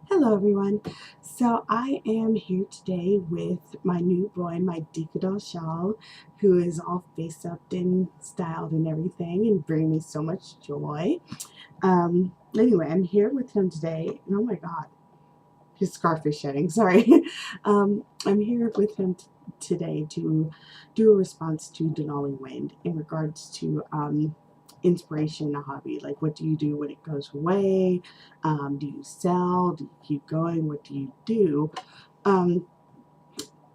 Hello everyone. So I am here today with my new boy, my Dikadoll Shall, who is all face up and styled and everything and bringing me so much joy. Anyway, I'm here with him today. Oh my god, his scarf is shedding, sorry. I'm here with him today to do a response to DenaliWind in regards to inspiration in a hobby. Like, what do you do when it goes away? Do you sell? Do you keep going? What do you do? Um,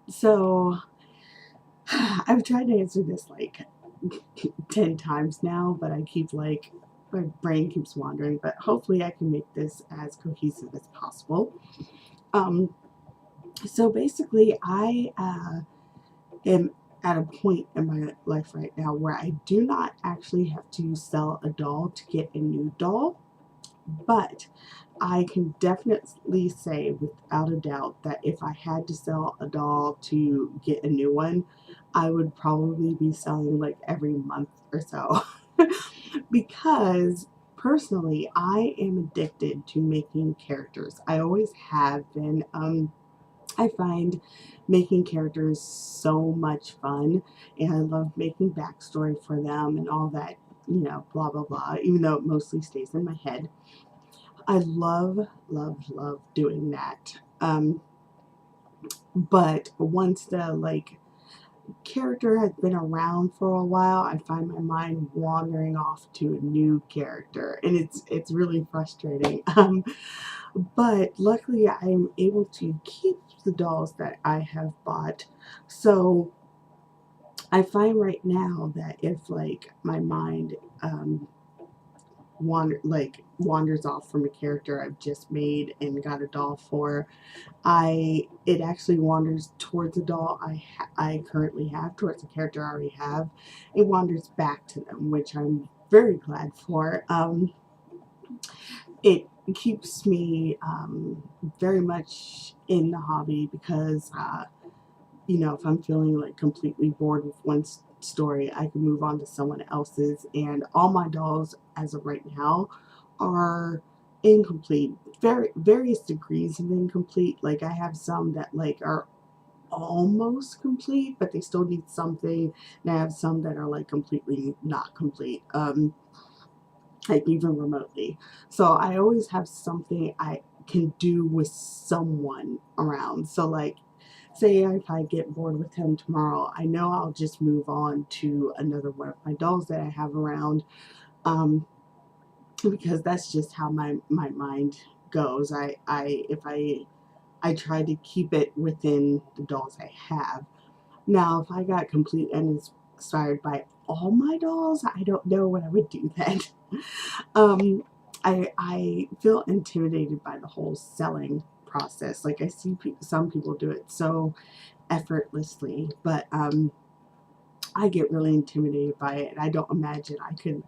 so I've tried to answer this like 10 times now, but I keep like, my brain keeps wandering, but hopefully I can make this as cohesive as possible. So basically, I am at a point in my life right now where I do not actually have to sell a doll to get a new doll, but I can definitely say without a doubt that if I had to sell a doll to get a new one, I would probably be selling like every month or so. Because personally, I am addicted to making characters. I always have been. I find making characters so much fun, and I love making backstory for them and all that, blah blah blah, even though it mostly stays in my head. I love, love, love doing that. But once the character has been around for a while, I find my mind wandering off to a new character, and it's really frustrating. But luckily, I'm able to keep the dolls that I have bought. So I find right now that if like my mind wanders off from a character I've just made and got a doll for, it actually wanders towards a doll I currently have, towards a character I already have. It wanders back to them, which I'm very glad for. It keeps me very much in the hobby because if I'm feeling like completely bored with one story, I can move on to someone else's. And all my dolls, as of right now, are incomplete, various degrees of incomplete. Like, I have some that like are almost complete, but they still need something, and I have some that are like completely not complete. Like, even remotely. So I always have something I can do with someone around. So like, say if I get bored with him tomorrow, I know I'll just move on to another one of my dolls that I have around, because that's just how my mind goes. I try to keep it within the dolls I have. Now, if I got completely uninspired by all my dolls, I don't know what I would do then. um, I feel intimidated by the whole selling process. Like, I see some people do it so effortlessly, but I get really intimidated by it. I don't imagine I could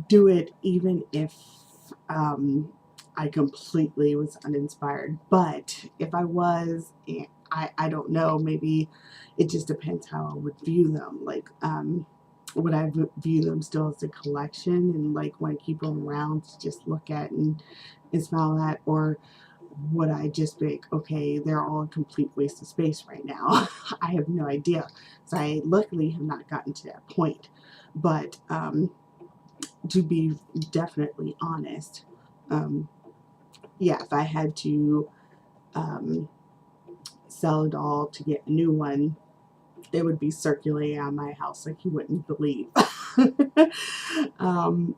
do it even if I completely was uninspired. But if I was, I don't know, maybe it just depends how I would view them. Like, would I view them still as a collection and like want to keep them around to just look at and smile at, or would I just be like, okay, they're all a complete waste of space right now? I have no idea. So I luckily have not gotten to that point. But to be definitely honest, um, yeah, if I had to um, sell a doll to get a new one, it would be circulating around my house like you wouldn't believe.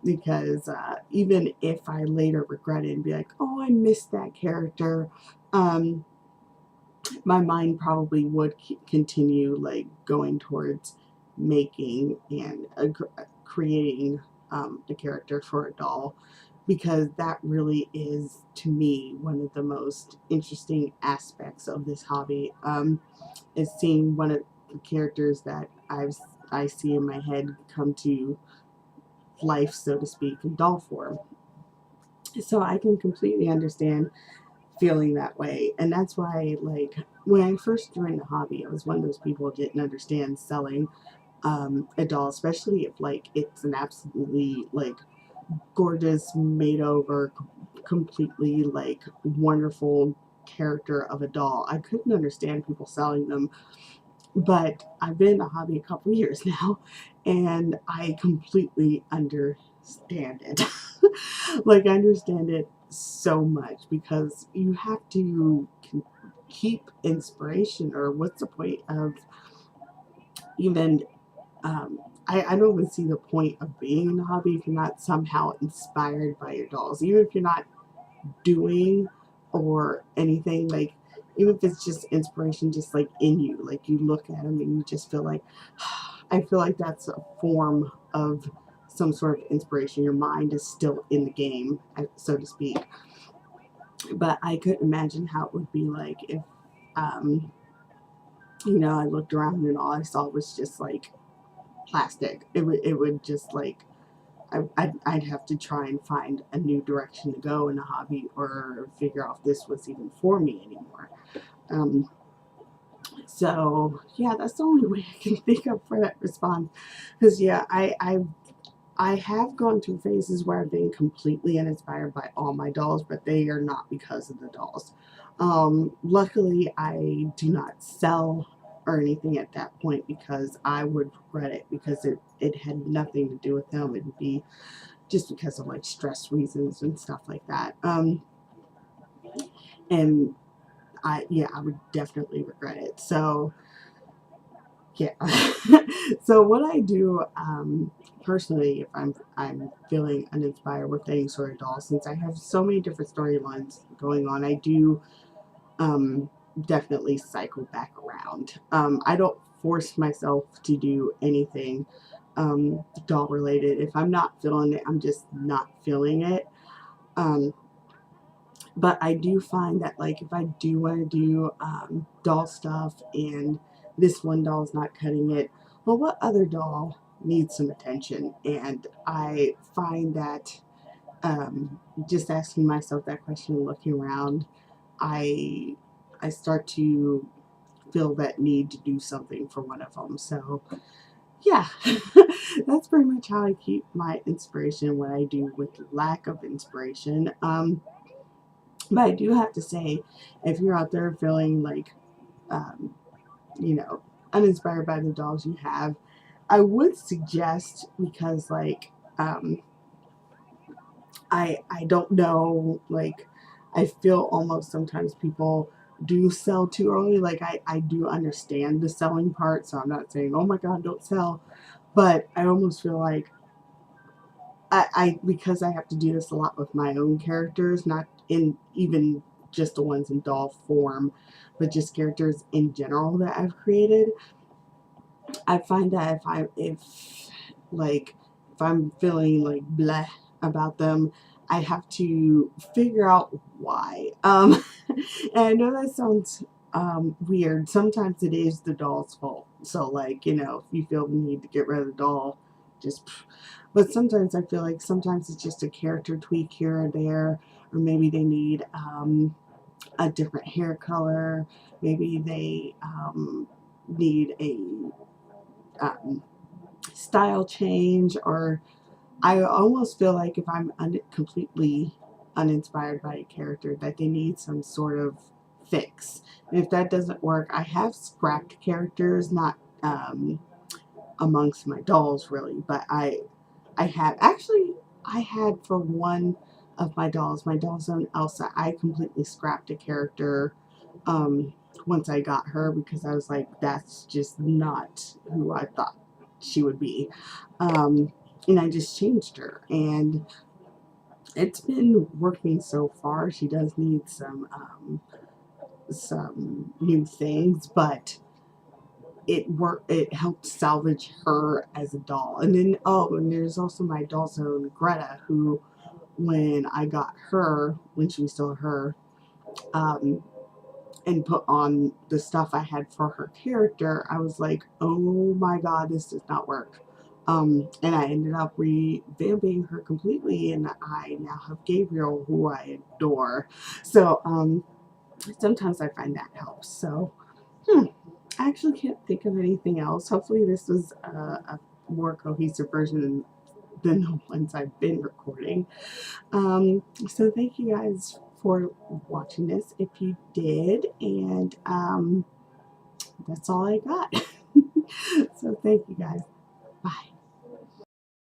Because even if I later regret it and be like, oh, I missed that character, um, my mind probably would continue like going towards making and creating a character for a doll, because that really is, to me, one of the most interesting aspects of this hobby, is seeing one of the characters that I see in my head come to life, so to speak, in doll form. So I can completely understand feeling that way. And that's why, like, when I first joined the hobby, I was one of those people who didn't understand selling a doll, especially if, like, it's an absolutely, like, gorgeous, made over, completely like wonderful character of a doll. I couldn't understand people selling them, but I've been in the hobby a couple years now, and I completely understand it. Like, I understand it so much, because you have to keep inspiration, or what's the point of even I don't even see the point of being in the hobby if you're not somehow inspired by your dolls. Even if you're not doing or anything, like, even if it's just inspiration, just like in you, like you look at them and you just feel like, I feel like that's a form of some sort of inspiration. Your mind is still in the game, so to speak. But I couldn't imagine how it would be like if, um, I looked around and all I saw was just like plastic. It would just like, I'd have to try and find a new direction to go in a hobby, or figure out if this was even for me anymore. Um, so yeah, that's the only way I can think of for that response. Because yeah, I have gone through phases where I've been completely uninspired by all my dolls, but they are not because of the dolls. Luckily, I do not sell or anything at that point, because I would regret it, because it had nothing to do with them. It would be just because of like stress reasons and stuff like that. And I would definitely regret it. So yeah. So what I do, personally, if I'm feeling uninspired with any sort of doll, since I have so many different storylines going on, I do definitely cycle back around. I don't force myself to do anything doll related. If I'm not feeling it, I'm just not feeling it. Um, but I do find that, like, if I do want to do doll stuff and this one doll is not cutting it, well, what other doll needs some attention? And I find that just asking myself that question and looking around, I I start to feel that need to do something for one of them. So yeah, that's pretty much how I keep my inspiration. What I do with lack of inspiration. But I do have to say, if you're out there feeling like, um, you know, uninspired by the dolls you have, I would suggest, because like, I don't know, like, I feel almost sometimes people do sell too early. Like, I do understand the selling part, so I'm not saying, oh my God, don't sell. But I almost feel like because I have to do this a lot with my own characters, not in even just the ones in doll form, but just characters in general that I've created. I find that if I'm feeling like bleh about them, I have to figure out why. And I know that sounds weird. Sometimes it is the doll's fault. So, like, if you feel the need to get rid of the doll, just. But sometimes I feel like sometimes it's just a character tweak here or there, or maybe they need a different hair color. Maybe they need a um, style change, or I almost feel like if I'm completely uninspired by a character, that they need some sort of fix. And if that doesn't work, I have scrapped characters, not amongst my dolls really, but I had actually, I had for one of my doll's own Elsa, I completely scrapped a character um, once I got her, because I was like, that's just not who I thought she would be. And I just changed her, and it's been working so far. She does need some new things, but it helped salvage her as a doll. And then, and there's also my doll's own Greta, who, when I got her, when she was still her, um, and put on the stuff I had for her character, I was like, oh my God, this does not work. And I ended up revamping her completely, and I now have Gabriel, who I adore. So sometimes I find that helps. So I actually can't think of anything else. Hopefully this was a more cohesive version than the ones I've been recording. So thank you guys for watching this if you did, and that's all I got. So thank you guys. Bye.